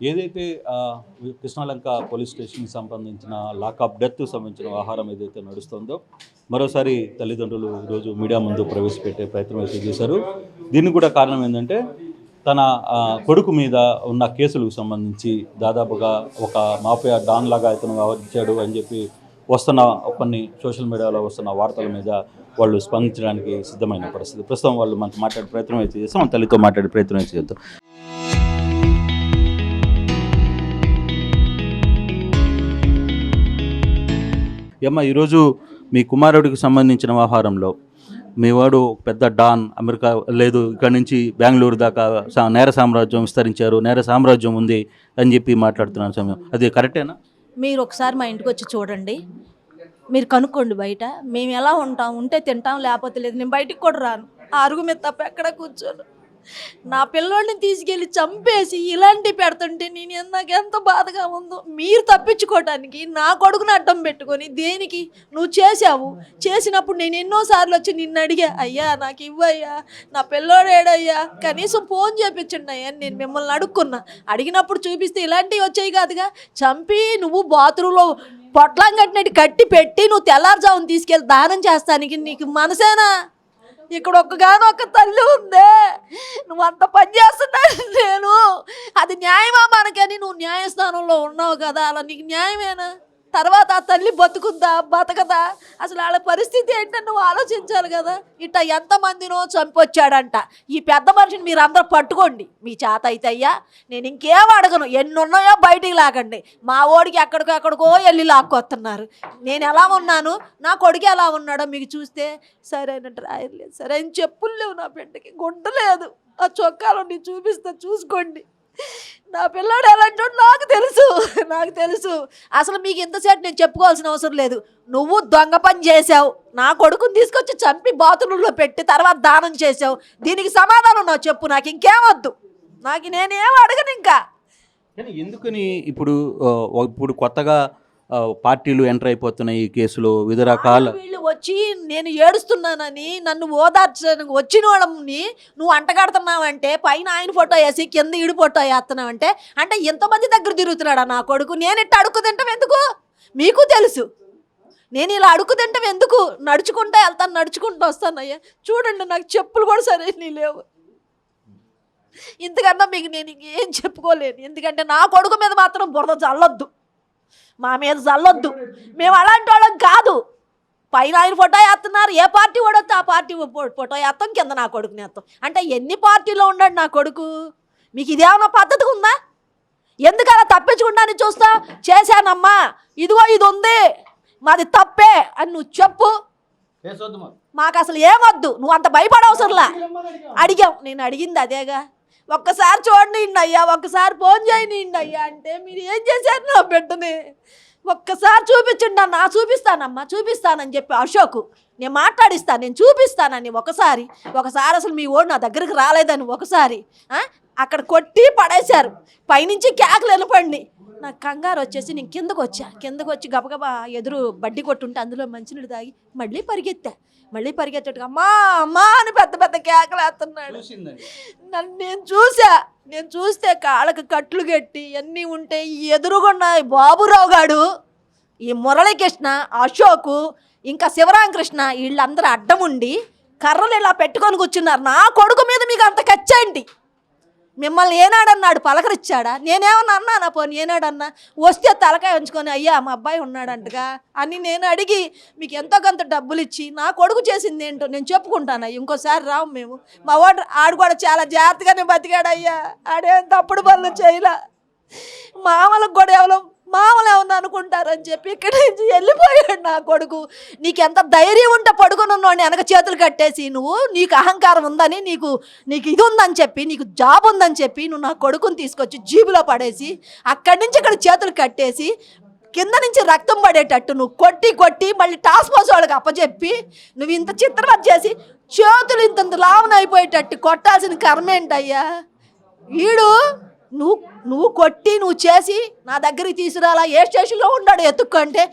ఏదైతే కృష్ణాలంక పోలీస్ స్టేషన్కి సంబంధించిన లాకప్ డెత్ సంబంధించిన వ్యవహారం ఏదైతే నడుస్తుందో మరోసారి తల్లిదండ్రులు ఈరోజు మీడియా ముందు ప్రవేశపెట్టే ప్రయత్నం అయితే చేశారు. దీనికి కూడా కారణం ఏంటంటే తన కొడుకు మీద ఉన్న కేసులకు సంబంధించి దాదాపుగా ఒక మాఫియా డాన్ లాగా ఇతను వ్యవహరించాడు అని చెప్పి వస్తున్న కొన్ని సోషల్ మీడియాలో వస్తున్న వార్తల మీద వాళ్ళు స్పందించడానికి సిద్ధమైన పరిస్థితి. ప్రస్తుతం వాళ్ళు మనకు మాట్లాడే ప్రయత్నం అయితే చేస్తాం, మన తల్లితో మాట్లాడే ప్రయత్నం అయితే చేద్దాం. ఏమ్మా, ఈరోజు మీ కుమారుడికి సంబంధించిన వ్యవహారంలో మీ వాడు పెద్ద డాన్, అమెరికా లేదు ఇక్కడ నుంచి బెంగళూరు దాకా నేర సామ్రాజ్యం విస్తరించారు, నేర సామ్రాజ్యం ఉంది అని చెప్పి మాట్లాడుతున్నాను సమయం, అది కరెక్టేనా? మీరు ఒకసారి మా ఇంటికి వచ్చి చూడండి, మీరు కనుక్కోండి. బయట మేము ఎలా ఉంటాం, ఉంటే తింటాం లేకపోతే లేదు. నేను బయటికి కూడా రాను, ఆ అరుగు మీద తప్ప ఎక్కడ కూర్చోను. నా పిల్లోడిని తీసుకెళ్ళి చంపేసి ఇలాంటివి పెడుతుంటే నాకు ఎంత బాధగా ఉందో. మీరు తప్పించుకోవటానికి నా కొడుకుని అడ్డం పెట్టుకొని దేనికి నువ్వు చేసావు? చేసినప్పుడు నేను ఎన్నోసార్లు వచ్చి నిన్ను అడిగా, అయ్యా నాకు ఇవ్వయ్యా, నా పిల్లోడు ఏడయ్యా, కనీసం ఫోన్ చేయించండి అయ్యా నేను మిమ్మల్ని అడుక్కున్నా. అడిగినప్పుడు చూపిస్తే ఇలాంటివి వచ్చాయి కాదుగా. చంపి నువ్వు బాత్రూంలో పొట్లం కట్టినట్టు కట్టి పెట్టి నువ్వు తెల్లారుజామున తీసుకెళ్ళి దానం చేస్తానికి నీకు మనసేనా? ఇక్కడ ఒక్కగానొక్క తల్లి ఉందే, నువ్వు అంత పని చేస్తున్నా నేను, అది న్యాయమా మనకని నువ్వు న్యాయస్థానంలో ఉన్నావు కదా, అలా నీకు న్యాయమేనా? తర్వాత ఆ తల్లి బతుకుద్దా బతకదా? అసలు వాళ్ళ పరిస్థితి ఏంటని నువ్వు ఆలోచించాలి కదా. ఇట్ట ఎంతమందినో చంపొచ్చాడంట. ఈ పెద్ద మనిషిని మీరు అందరూ పట్టుకోండి మీ చేత అయితే. అయ్యా నేను ఇంకేం అడగను, ఎన్ని ఉన్నాయో బయటికి లాగండి. మా ఓడికి ఎక్కడికో వెళ్ళి లాక్కొస్తున్నారు. నేను ఎలా ఉన్నాను, నా కొడుకు ఎలా ఉన్నాడో మీకు చూస్తే సరైన డ్రాయర్ లేదు, సరైన చెప్పులు లేవు, నా బిడ్డకి గుడ్డ లేదు. ఆ చొక్కాలు నేను చూపిస్తా చూసుకోండి. నా పిల్లాడు ఎలాంటి నాకు తెలుసు. అసలు మీకు ఇంతసేపు నేను చెప్పుకోవాల్సిన అవసరం లేదు. నువ్వు దొంగ పని చేసావు, నా కొడుకుని తీసుకొచ్చి చంపి బాతులలో పెట్టి తర్వాత దానం చేసావు. దీనికి సమాధానం నాకు చెప్పు, నాకు ఇంకేమొద్దు, నేనేం అడగను ఇంకా. కానీ ఎందుకని ఇప్పుడు కొత్తగా పార్టీలు ఎంటర్ అయిపోతున్నాయి ఈ కేసులో వివిధ రకాల వీళ్ళు వచ్చి నేను ఏడుస్తున్నానని నన్ను ఓదార్చడానికి వచ్చిన వాళ్ళని నువ్వు అంటగడుతున్నావంటే, పైన ఆయన ఫోటో వేసి కింద ఈడు ఫోటో వేస్తున్నావంటే, అంటే ఎంతమంది దగ్గర తిరుగుతున్నాడా నా కొడుకు? నేను ఇట్లా అడుక్కు తింటాం ఎందుకు? మీకు తెలుసు నేను ఇలా అడుక్కు తింటాం ఎందుకు. నడుచుకుంటూ వెళ్తాను, నడుచుకుంటూ వస్తానయ్యా. చూడండి నాకు చెప్పులు కూడా సరైన లేవు. ఇంతకన్నా మీకు నేను ఏం చెప్పుకోలేను. ఎందుకంటే నా కొడుకు మీద మాత్రం బురద చల్లొద్దు, మా మీద చల్లొద్దు. మేము అలాంటి వాళ్ళం కాదు. పైన ఆయన ఫోటో వేస్తున్నారు, ఏ పార్టీ వాడొస్తే ఆ పార్టీ ఫోటో వేస్తాం, కింద నా కొడుకుని వేస్తాం. అంటే ఎన్ని పార్టీలో ఉన్నాడు నా కొడుకు? మీకు ఇదేమన్నా పద్ధతి ఉందా? ఎందుకు అలా తప్పించుకుంటానని చూస్తా? చేశానమ్మా, ఇదిగో ఇది ఉంది, మాది తప్పే అని నువ్వు చెప్పు. మాకు అసలు ఏమొద్దు, నువ్వు అంత భయపడవసరంలా. అడిగాం, నేను అడిగింది అదేగా. ఒక్కసారి చూడండి అయ్యా, ఒక్కసారి ఫోన్ చేయండి అయ్యా అంటే మీరు ఏం చేశారు నా బిడ్డని? ఒక్కసారి చూపించండి అన్న. చూపిస్తానని చెప్పి అశోక్ నేను మాట్లాడిస్తాను, నేను చూపిస్తానని ఒకసారి అసలు మీ ఓడు నా దగ్గరికి రాలేదని ఒకసారి అక్కడ కొట్టి పడేశారు. పైనుంచి కేకలు వెళ్ళిపండి. నాకు కంగారు వచ్చేసి నేను కిందకు వచ్చి గబగబా ఎదురు బడ్డీ కొట్టుంటే అందులో మంచినీళ్ళు తాగి మళ్ళీ పరిగెత్తట్టుగా అమ్మా అని పెద్ద కేకలు వేస్తున్నాడు. నన్ను నేను చూస్తే కాళ్ళకు కట్లు కట్టి అన్నీ ఉంటే ఎదురుగున్న బాబురావు గాడు, ఈ మురళీకృష్ణ, అశోకు, ఇంకా శివరామకృష్ణ వీళ్ళందరూ అడ్డం ఉండి కర్రలు ఇలా పెట్టుకొని కూర్చున్నారు. నా కొడుకు మీద మీకు అంత కచ్చేంటి? మిమ్మల్ని ఏనాడన్నాడు? పలకరిచ్చాడా? నేనేమన్నా అన్నానా? పోనీ ఏనాడన్నా? వస్తే తలకాయ ఉంచుకొని అయ్యా మా అబ్బాయి ఉన్నాడంటగా అని నేను అడిగి మీకు ఎంతో కొంత డబ్బులు ఇచ్చి నా కొడుకు చేసింది ఏంటో నేను చెప్పుకుంటాను. ఇంకోసారి రావు మేము. మా వాడు ఆడు కూడా చాలా జాగ్రత్తగానే బతికాడయ్యా, ఆడేం తప్పుడు పనులు చేయలే. మామలు ఏమన్నా అనుకుంటారని చెప్పి ఇక్కడి నుంచి వెళ్ళిపోయాడు నా కొడుకు. నీకెంత ధైర్యం ఉంటే పడుకుని ఉన్నవాడిని వెనక చేతులు కట్టేసి నీకు అహంకారం ఉందని, నీకు ఇది ఉందని చెప్పి, నీకు జాబ్ ఉందని చెప్పి నువ్వు నా కొడుకుని తీసుకొచ్చి జీబులో పడేసి అక్కడి నుంచి ఇక్కడ చేతులు కట్టేసి కింద నుంచి రక్తం పడేటట్టు నువ్వు కొట్టి మళ్ళీ టాస్క్ ఫోర్స్ వాళ్ళకి అప్పచెప్పి నువ్వు ఇంత చిత్రవత చేసి చేతులు ఇంత లావన అయిపోయేటట్టు కొట్టాల్సిన కర్మ ఏంటయ్యా? నువ్వు కొట్టి నువ్వు చేసి నా దగ్గరికి తీసుకురాలా, ఏ స్టేషన్లో ఉన్నాడు ఎత్తుక్కుంటే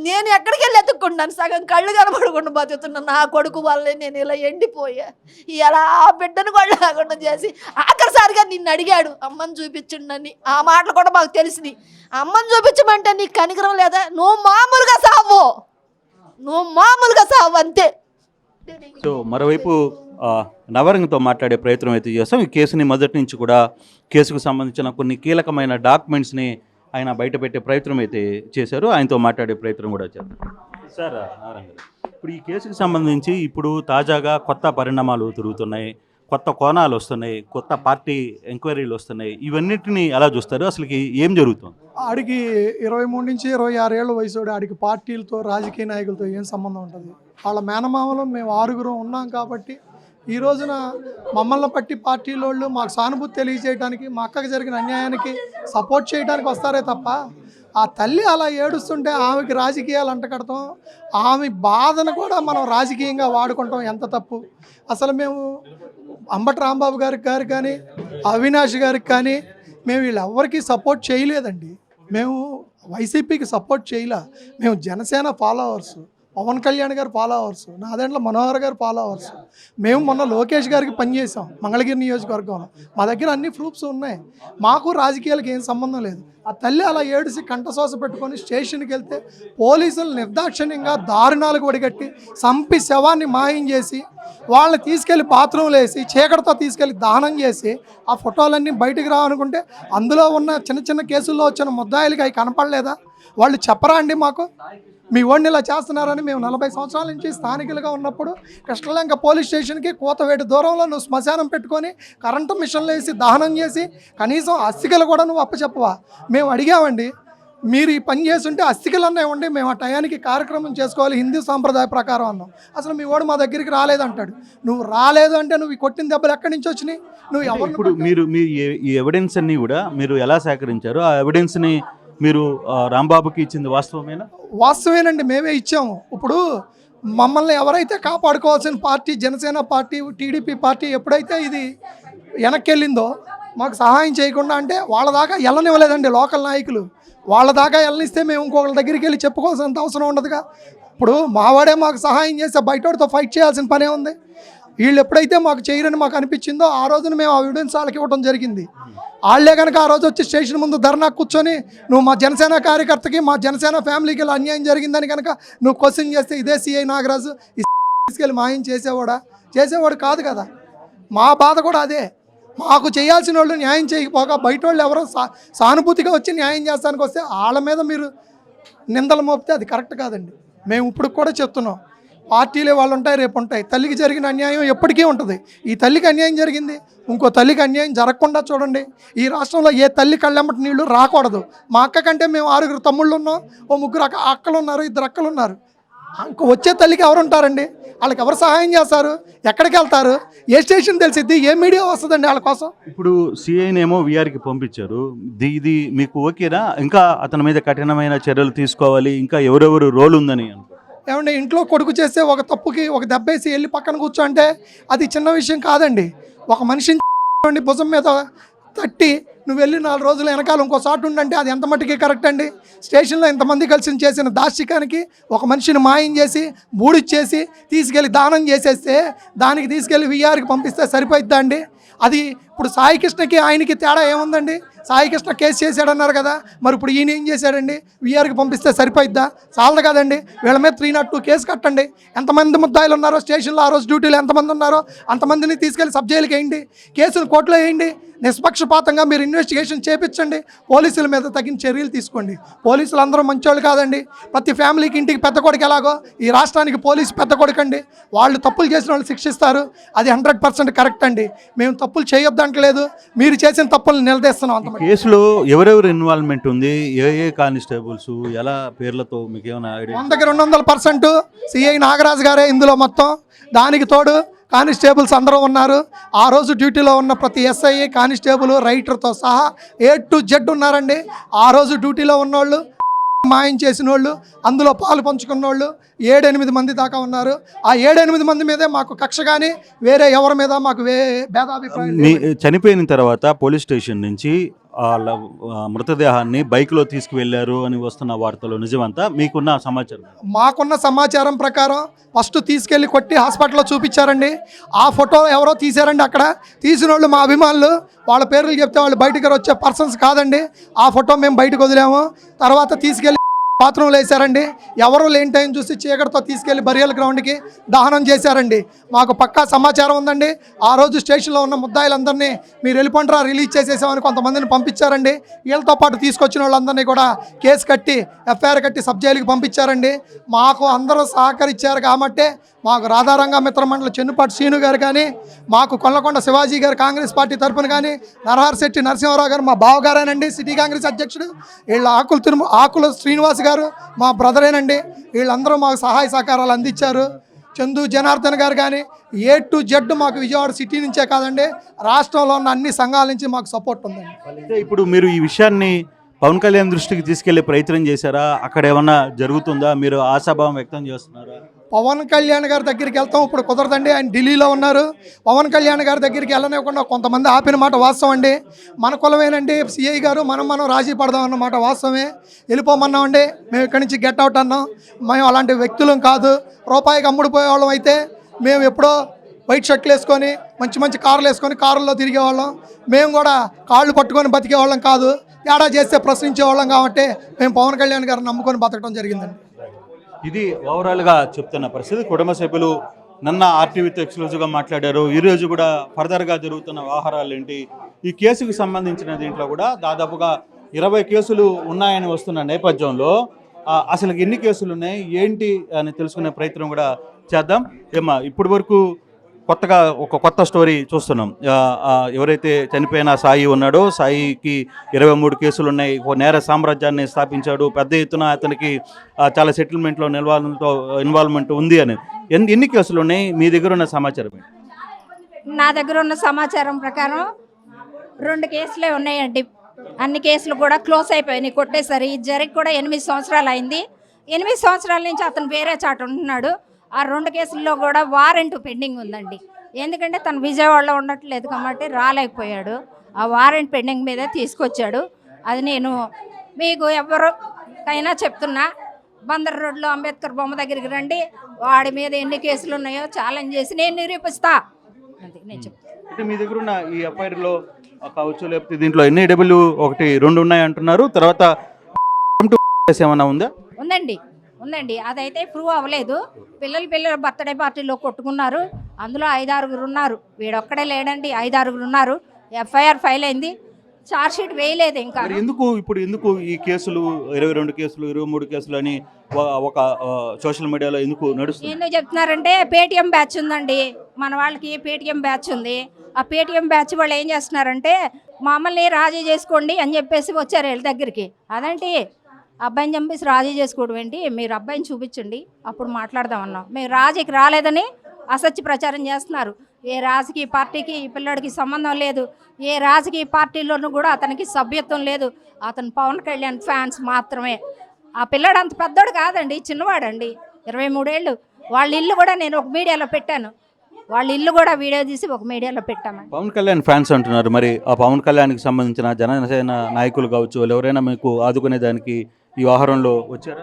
నేను ఎక్కడికి వెళ్ళి ఎత్తుక్కుంటాను? సగం కళ్ళు కనబడకుండా బతుకుతున్నా నా కొడుకు వల్లే నేను ఇలా ఎండిపోయా. ఇలా బిడ్డను కూడా లేకుండా చేసి ఆఖరిసారిగా నిన్ను అడిగాడు అమ్మని చూపించండి. ఆ మాటలు కూడా మాకు తెలిసినాయి. అమ్మని చూపించమంటే నీకు కనికరం లేదా? నువ్వు మామూలుగా సావు అంతే. సో మరోవైపు నవరంగతో మాట్లాడే ప్రయత్నం అయితే చేస్తాం. ఈ కేసుని మొదటి నుంచి కూడా కేసుకు సంబంధించిన కొన్ని కీలకమైన డాక్యుమెంట్స్ని ఆయన బయటపెట్టే ప్రయత్నం అయితే చేశారు. ఆయనతో మాట్లాడే ప్రయత్నం కూడా చేద్దాం. సార్ నవరంగ, ఇప్పుడు ఈ కేసుకు సంబంధించి ఇప్పుడు తాజాగా కొత్త పరిణామాలు తిరుగుతున్నాయి, కొత్త కోణాలు వస్తున్నాయి, కొత్త పార్టీ ఎంక్వైరీలు వస్తున్నాయి. ఇవన్నిటిని ఎలా చూస్తారు? అసలుకి ఏం జరుగుతుంది? ఆడికి 23 నుంచి 26 ఏళ్ళ వయసు, ఆడికి పార్టీలతో రాజకీయ నాయకులతో ఏం సంబంధం ఉంటుంది? వాళ్ళ మేనమామలో మేము 6 ఉన్నాం కాబట్టి ఈ రోజున మమ్మల్ని పట్టి పార్టీలోళ్ళు మాకు సానుభూతి తెలియజేయడానికి, మా అక్కకి జరిగిన అన్యాయానికి సపోర్ట్ చేయడానికి వస్తారే తప్ప ఆ తల్లి అలా ఏడుస్తుంటే ఆమెకి రాజకీయాలు అంటకడతాం, ఆమె బాధను కూడా మనం రాజకీయంగా వాడుకుంటాం ఎంత తప్పు. అసలు మేము అంబటి రాంబాబు గారికి కానీ అవినాష్ గారికి కానీ మేము వీళ్ళెవ్వరికీ సపోర్ట్ చేయలేదండి. మేము వైసీపీకి సపోర్ట్ చేయలే. మేము జనసేన ఫాలోవర్స్, పవన్ కళ్యాణ్ గారు ఫాలోవర్స్, నాదెండ్ల మనోహర్ గారు ఫాలోవర్స్. మేము మొన్న లోకేష్ గారికి పనిచేసాం మంగళగిరి నియోజకవర్గంలో. మా దగ్గర అన్ని ప్రూఫ్స్ ఉన్నాయి. మాకు రాజకీయాలకు ఏం సంబంధం లేదు. ఆ తల్లి అలా ఏడిసి కంఠశ్వాస పెట్టుకొని స్టేషన్కి వెళ్తే పోలీసులు నిర్దాక్షిణ్యంగా దారుణాలకు ఒడిగట్టి చంపి శవాన్ని మాయం చేసి వాళ్ళని తీసుకెళ్లి బాత్రూంలో వేసి చీకటితో తీసుకెళ్లి దహనం చేసి ఆ ఫోటోలన్నీ బయటకు రావనుకుంటే అందులో ఉన్న చిన్న చిన్న కేసుల్లో వచ్చిన ముద్దాయిలకి అవి కనపడలేదా? వాళ్ళు చెప్పరా అండి మాకు మీ ఓడిని ఇలా చేస్తున్నారని? మేము 40 సంవత్సరాల నుంచి స్థానికులుగా ఉన్నప్పుడు కృష్ణలంక పోలీస్ స్టేషన్కి కోతవేటి దూరంలో నువ్వు శ్మశానం పెట్టుకొని కరెంటు మిషన్లు వేసి దహనం చేసి కనీసం అస్థికలు కూడా నువ్వు అప్పచెప్పవా? మేము అడిగామండి, మీరు ఈ పని చేస్తుంటే అస్థికలన్నా ఇవ్వండి, మేము ఆ టయానికి కార్యక్రమం చేసుకోవాలి హిందూ సాంప్రదాయ ప్రకారం అన్నాం. అసలు మీ ఓడు మా దగ్గరికి రాలేదంటాడు. నువ్వు రాలేదు అంటే నువ్వు ఈ కొట్టిన దెబ్బలు ఎక్కడి నుంచి వచ్చినాయి? నువ్వు ఎవరు? ఇప్పుడు మీరు ఈ ఎవిడెన్స్ అన్ని కూడా మీరు ఎలా సేకరించారు? ఆ ఎవిడెన్స్ని మీరు రాంబాబుకి ఇచ్చింది వాస్తవమేనా? వాస్తవేనండి, మేమే ఇచ్చాము. ఇప్పుడు మమ్మల్ని ఎవరైతే కాపాడుకోవాల్సిన party Janasena party, TDP party ఎప్పుడైతే ఇది వెనక్కి వెళ్ళిందో మాకు సహాయం చేయకుండా, అంటే వాళ్ళ దాకా వెళ్ళనివ్వలేదండి లోకల్ నాయకులు. వాళ్ళ దాకా వెళ్ళనిస్తే మేము ఇంకొకరి దగ్గరికి వెళ్ళి చెప్పుకోవాల్సినంత అవసరం ఉండదుగా. ఇప్పుడు మావాడే మాకు సహాయం చేస్తే బయటతో ఫైట్ చేయాల్సిన పనే ఉంది. వీళ్ళు ఎప్పుడైతే మాకు చేయరని మాకు అనిపించిందో ఆ రోజున మేము ఆ ఎవిడెన్స్ వాళ్ళకి ఇవ్వడం జరిగింది. వాళ్ళే కనుక ఆ రోజు వచ్చి స్టేషన్ ముందు ధర్నా కూర్చొని నువ్వు మా జనసేన కార్యకర్తకి మా జనసేన ఫ్యామిలీకి ఇలా అన్యాయం జరిగిందని కనుక నువ్వు క్వశ్చన్ చేస్తే ఇదే సిఐ నాగరాజు తీసుకెళ్ళి మాయం చేసేవాడు కాదు కదా. మా బాధ కూడా అదే. మాకు చేయాల్సిన వాళ్ళు న్యాయం చేయకపోగా బయట వాళ్ళు ఎవరో సానుభూతిగా వచ్చి న్యాయం చేస్తానికి వస్తే వాళ్ళ మీద మీరు నిందలు మోపితే అది కరెక్ట్ కాదండి. మేము ఇప్పుడు కూడా చెప్తున్నాం, పార్టీలే వాళ్ళు ఉంటాయి, రేపు ఉంటాయి. తల్లికి జరిగిన అన్యాయం ఎప్పటికీ ఉంటుంది. ఈ తల్లికి అన్యాయం జరిగింది, ఇంకో తల్లికి అన్యాయం జరగకుండా చూడండి. ఈ రాష్ట్రంలో ఏ తల్లి కళ్ళెమ్మటి నీళ్లు రాకూడదు. మా అక్క కంటే మేము 6 తమ్ముళ్ళు ఉన్నాం, ఓ 3 అక్కలు ఉన్నారు, 2 అక్కలు ఉన్నారు. ఇంకో వచ్చే తల్లికి ఎవరు ఉంటారండి? వాళ్ళకి ఎవరు సహాయం చేస్తారు? ఎక్కడికి వెళ్తారు? ఏ స్టేషన్ తెలిసిద్ది? ఏ మీడియా వస్తుందండి వాళ్ళ కోసం? ఇప్పుడు సిఐనేమో విఆర్కి పంపించారు. ఇది మీకు ఓకేనా? ఇంకా అతని మీద కఠినమైన చర్యలు తీసుకోవాలి, ఇంకా ఎవరెవరు రోల్ ఉందని? ఏమంటే ఇంట్లో కొడుకు చేస్తే ఒక తప్పుకి ఒక దెబ్బేసి వెళ్ళి పక్కన కూర్చోంటే అది చిన్న విషయం కాదండి. ఒక మనిషిని భుజం మీద తట్టి నువ్వు వెళ్ళి 4 రోజుల వెనకాల ఇంకో చాటు ఉండంటే అది ఎంత మట్టుకి కరెక్ట్ అండి? స్టేషన్లో ఇంతమంది కలిసి చేసిన దాష్టికానికి ఒక మనిషిని మాయం చేసి బూడిచ్చేసి తీసుకెళ్ళి దానం చేసేస్తే దానికి తీసుకెళ్ళి విఆర్కి పంపిస్తే సరిపోయిద్దా అండి? అది ఇప్పుడు సాయికృష్ణకి ఆయనకి తేడా ఏముందండి? సాయికృష్ణ కేసు చేశాడన్నారు కదా, మరి ఇప్పుడు ఈయన ఏం చేశాడండి? విఆర్కి పంపిస్తే సరిపోయిద్దా? చాలదు కదండి. వీళ్ళ మీద 302 కేసు కట్టండి. ఎంతమంది ముద్దాయిలు ఉన్నారో స్టేషన్లో ఆ రోజు డ్యూటీలో ఎంతమంది ఉన్నారో అంతమందిని తీసుకెళ్ళి సబ్ జైలుకి వేయండి, కేసును కోర్టులో వేయండి. నిష్పక్షపాతంగా మీరు ఇన్వెస్టిగేషన్ చేపించండి, పోలీసుల మీద తగిన చర్యలు తీసుకోండి. పోలీసులు అందరూ మంచోళ్ళు కాదండి. ప్రతి ఫ్యామిలీకి ఇంటికి పెద్ద కొడుకు ఎలాగో ఈ రాష్ట్రానికి పోలీసు పెద్ద కొడుకండి. వాళ్ళు తప్పులు చేసిన వాళ్ళు శిక్షిస్తారు, అది 100% కరెక్ట్ అండి. మేము తప్పులు చేయొద్దంటలేదు, మీరు చేసిన తప్పులు నిలదీస్తున్నాం. అంత కేసులో ఎవరెవరు ఇన్వాల్వ్మెంట్ ఉంది? ఏ కానిస్టేబుల్స్ ఎలా పేర్లతో మీకు ఏమైనా ఐడియా? 100కి 200% సిఐ నాగరాజు గారే ఇందులో మొత్తం. దానికి తోడు కానిస్టేబుల్స్ అందరూ ఉన్నారు. ఆ రోజు డ్యూటీలో ఉన్న ప్రతి ఎస్ఐ, కానిస్టేబుల్, రైటర్తో సహా A to Z ఉన్నారండి. ఆ రోజు డ్యూటీలో ఉన్నోళ్ళు, మాయం చేసిన వాళ్ళు, అందులో పాలు పంచుకున్న వాళ్ళు 7-8 మంది దాకా ఉన్నారు. ఆ 7-8 మంది మీదే మాకు కక్ష, కానీ వేరే ఎవరి మీద మాకు భేదాభిప్రాయం. చనిపోయిన తర్వాత పోలీస్ స్టేషన్ నుంచి మృతదేహాన్ని బైక్లో తీసుకువెళ్ళారు అని వస్తున్న వార్తలు నిజమంతా మీకున్న సమాచారం? మాకున్న సమాచారం ప్రకారం ఫస్ట్ తీసుకెళ్ళి కొట్టి హాస్పిటల్లో చూపించారండి. ఆ ఫోటో ఎవరో తీశారండి. అక్కడ తీసిన వాళ్ళు మా అభిమానులు, వాళ్ళ పేర్లు చెప్తే వాళ్ళు బయటకు వచ్చే పర్సన్స్ కాదండి. ఆ ఫోటో మేము బయటకు వదిలాము. తర్వాత తీసుకెళ్ళి బాత్రూంలో వేశారండి. ఎవరు లేని టైం చూసి చీకటితో తీసుకెళ్లి బరియల్ గ్రౌండ్కి దహనం చేశారండి. మాకు పక్కా సమాచారం ఉందండి. ఆ రోజు స్టేషన్లో ఉన్న ముద్దాయిలందరినీ మీరు వెళ్ళిపోంటారా రిలీజ్ చేసేసామని కొంతమందిని పంపించారండి. వీళ్ళతో పాటు తీసుకొచ్చిన వాళ్ళందరినీ కూడా కేసు కట్టి ఎఫ్ఐఆర్ కట్టి సబ్ జైలుకి పంపించారండి. మాకు అందరూ సహకరించారు కాబట్టి మాకు రాధారంగ మిత్రమండలి చెన్నుపాటి శ్రీను గారు కానీ, మాకు కొల్లకొండ శివాజీ గారు కాంగ్రెస్ పార్టీ తరఫున కానీ, నరహర్ శెట్టి నరసింహారావు గారు మా బావగారేనండి సిటీ కాంగ్రెస్ అధ్యక్షుడు, వీళ్ళ ఆకుల శ్రీనివాస్ గారు మా బ్రదరేనండి. వీళ్ళందరూ మాకు సహాయ సహకారాలు అందించారు. చందు జనార్దన్ గారు కానీ A to Z మాకు విజయవాడ సిటీ నుంచే కాదండి, రాష్ట్రంలో ఉన్న అన్ని సంఘాల నుంచి మాకు సపోర్ట్ ఉందండి. అయితే ఇప్పుడు మీరు ఈ విషయాన్ని పవన్ కళ్యాణ్ దృష్టికి తీసుకెళ్లే ప్రయత్నం చేశారా? అక్కడ ఏమన్నా జరుగుతుందా? మీరు ఆశాభావం వ్యక్తం చేస్తున్నారా? పవన్ కళ్యాణ్ గారి దగ్గరికి వెళ్తాం ఇప్పుడు కుదరదండి. ఆయన ఢిల్లీలో ఉన్నారు. పవన్ కళ్యాణ్ గారి దగ్గరికి వెళ్ళనివ్వకుండా కొంతమంది ఆపిన మాట వాస్తవం అండి. మన కులమేనండి సిఐ గారు, మనం రాజీ పడదాం అన్నమాట వాస్తవమే. వెళ్ళిపోమన్నామండి. మేము ఇక్కడి నుంచి గెట్ అవుట్ అన్నాం. మేము అలాంటి వ్యక్తులం కాదు. రూపాయికి అమ్ముడుపోయే వాళ్ళం అయితే మేము ఎప్పుడో వైట్ షర్ట్లు వేసుకొని మంచి కార్లు వేసుకొని కారుల్లో తిరిగేవాళ్ళం. మేము కూడా కాళ్ళు పట్టుకొని బతికేవాళ్ళం కాదు. ఏడా చేస్తే ప్రశ్నించేవాళ్ళం కాబట్టి మేము పవన్ కళ్యాణ్ గారిని నమ్ముకొని బతకడం జరిగిందండి. ఇది ఓవరాల్గా చెప్తున్న పరిస్థితి. కుటుంబ సభ్యులు నిన్న ఆర్టీవీతో ఎక్స్క్లూజివ్గా మాట్లాడారు. ఈరోజు కూడా ఫర్దర్గా జరుగుతున్న వ్యవహారాలు ఏంటి, ఈ కేసుకు సంబంధించిన దీంట్లో కూడా దాదాపుగా 20 కేసులు ఉన్నాయని వస్తున్న నేపథ్యంలో అసలు ఎన్ని కేసులు ఉన్నాయి ఏంటి అని తెలుసుకునే ప్రయత్నం కూడా చేద్దాం. ఏమా ఇప్పటి వరకు కొత్తగా ఒక కొత్త స్టోరీ చూస్తున్నాం. ఎవరైతే చనిపోయిన సాయి ఉన్నాడో సాయికి 23 కేసులు ఉన్నాయి. ఓ నేర సామ్రాజ్యాన్ని స్థాపించాడు. పెద్ద ఎత్తున అతనికి చాలా సెటిల్మెంట్లో ఇన్వాల్వ్మెంట్ ఉంది అని. ఎన్ని కేసులు ఉన్నాయి? మీ దగ్గర ఉన్న సమాచారం? నా దగ్గర ఉన్న సమాచారం ప్రకారం 2 కేసులే ఉన్నాయండి. అన్ని కేసులు కూడా క్లోజ్ అయిపోయినాయి, కొట్టేసరి. జరిగి కూడా 8 సంవత్సరాలు అయింది. 8 సంవత్సరాల నుంచి అతను వేరే చాట ఉంటున్నాడు. ఆ 2 కేసుల్లో కూడా వారెంట్ పెండింగ్ ఉందండి. ఎందుకంటే తను విజయవాడలో ఉండట్లేదు కాబట్టి రాలేకపోయాడు. ఆ వారెంట్ పెండింగ్ మీదే తీసుకొచ్చాడు. అది నేను మీకు ఎవరికైనా చెప్తున్నా, బందర్ రోడ్లో అంబేద్కర్ బొమ్మ దగ్గరికి రండి, వాడి మీద ఎన్ని కేసులు ఉన్నాయో ఛాలెంజ్ చేసి నేను నిరూపిస్తా. అది నేను చెప్తాను. అంటే మీ దగ్గర ఉన్న ఈ ఎఫ్ఐఆర్లో కావచ్చు, లేకపోతే దీంట్లో NAW 1, 2 ఉన్నాయి అంటున్నారు. తర్వాత ఏమైనా ఉందా? ఉందండి. అదైతే ప్రూవ్ అవ్వలేదు. పిల్లలు బర్త్డే పార్టీలో కొట్టుకున్నారు. అందులో 5-6 ఉన్నారు. వీడొక్కడే లేడండి, 5-6 ఉన్నారు. ఎఫ్ఐఆర్ ఫైల్ అయింది. ఛార్జ్ షీట్ వేయలేదు ఇంకా. ఎందుకు ఈ కేసులు 22 కేసులు 23 కేసులు అని ఒక సోషల్ మీడియాలో ఎందుకు నడుస్తుంది? ఎందుకు చెప్తున్నారంటే పేటీఎం బ్యాచ్ ఉందండి. మన వాళ్ళకి పేటీఎం బ్యాచ్ ఉంది. ఆ పేటీఎం బ్యాచ్ వాళ్ళు ఏం చేస్తున్నారంటే మమ్మల్ని రాజీ చేసుకోండి అని చెప్పేసి వచ్చారు వీళ్ళ దగ్గరికి. అదేంటి అబ్బాయిని చంపేసి రాజీ చేసుకోవడం ఏంటి? మీరు అబ్బాయిని చూపించండి అప్పుడు మాట్లాడదామన్నాం. మేము రాజీకి రాలేదని అసత్య ప్రచారం చేస్తున్నారు. ఏ రాజకీయ పార్టీకి ఈ పిల్లడికి సంబంధం లేదు. ఏ రాజకీయ పార్టీలోనూ కూడా అతనికి సభ్యత్వం లేదు. అతను పవన్ కళ్యాణ్ ఫ్యాన్స్ మాత్రమే. ఆ పిల్లడు అంత పెద్దోడు కాదండి, చిన్నవాడండి, 23 ఏళ్ళు. వాళ్ళ ఇల్లు కూడా నేను ఒక మీడియాలో పెట్టాను. వాళ్ళ ఇల్లు కూడా వీడియో తీసి ఒక మీడియాలో పెట్టాము. పవన్ కళ్యాణ్ ఫ్యాన్స్ అంటున్నారు. మరి ఆ పవన్ కళ్యాణ్కి సంబంధించిన జనసేన నాయకులు కావచ్చు, వాళ్ళు ఎవరైనా మీకు ఆదుకునే దానికి ఈ వ్యవహారంలో వచ్చారా?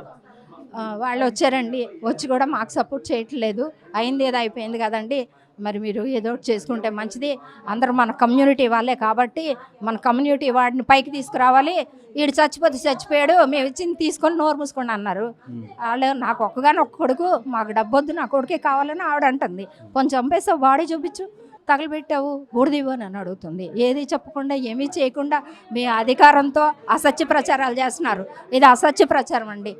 వాళ్ళు వచ్చారండి. వచ్చి కూడా మాకు సపోర్ట్ చేయట్లేదు. అయింది ఏదో అయిపోయింది కదండి, మరి మీరు ఏదో చేసుకుంటే మంచిది. అందరూ మన కమ్యూనిటీ వాళ్ళే కాబట్టి మన కమ్యూనిటీ వాడిని పైకి తీసుకురావాలి. వీడు చచ్చిపోతే చచ్చిపోయాడు, మేము ఇచ్చింది తీసుకొని నోరు మూసుకొని అన్నారు. వాళ్ళు నాకు ఒక్క కొడుకు, మాకు డబ్బొద్దు, నా కొడుకే కావాలని ఆవిడ అంటుంది. కొంచెం చంపేసావు, బాడీ చూపించు, తగలబెట్టావు, బూడిదివ్వు అని అడుగుతుంది. ఏది చెప్పకుండా ఏమీ చేయకుండా మీ అధికారంతో అసత్య ప్రచారాలు చేస్తున్నారు. ఇది అసత్య ప్రచారం అండి.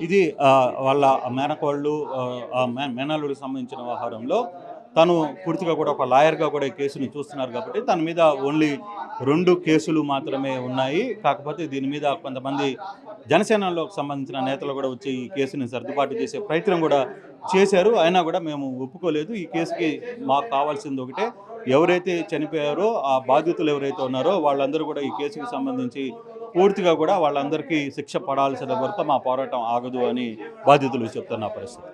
ఇది వాళ్ళ మేనకోళ్ళు మేనల్లుడికి సంబంధించిన వ్యవహారంలో తను పూర్తిగా కూడా ఒక లాయర్గా కూడా ఈ కేసుని చూస్తున్నారు కాబట్టి తన మీద ఓన్లీ 2 కేసులు మాత్రమే ఉన్నాయి. కాకపోతే దీని మీద కొంతమంది జనసేనలో సంబంధించిన నేతలు కూడా వచ్చి ఈ కేసుని సర్దుబాటు చేసే ప్రయత్నం కూడా చేశారు. అయినా కూడా మేము ఒప్పుకోలేదు. ఈ కేసుకి మాకు కావాల్సింది ఒకటే, ఎవరైతే చనిపోయారో ఆ బాధితులు ఎవరైతే ఉన్నారో వాళ్ళందరూ కూడా ఈ కేసుకి సంబంధించి పూర్తిగా కూడా వాళ్ళందరికీ శిక్ష పడాల్సిన వరకు మా పోరాటం ఆగదు అని బాధితులు చెప్తున్న పరిస్థితి.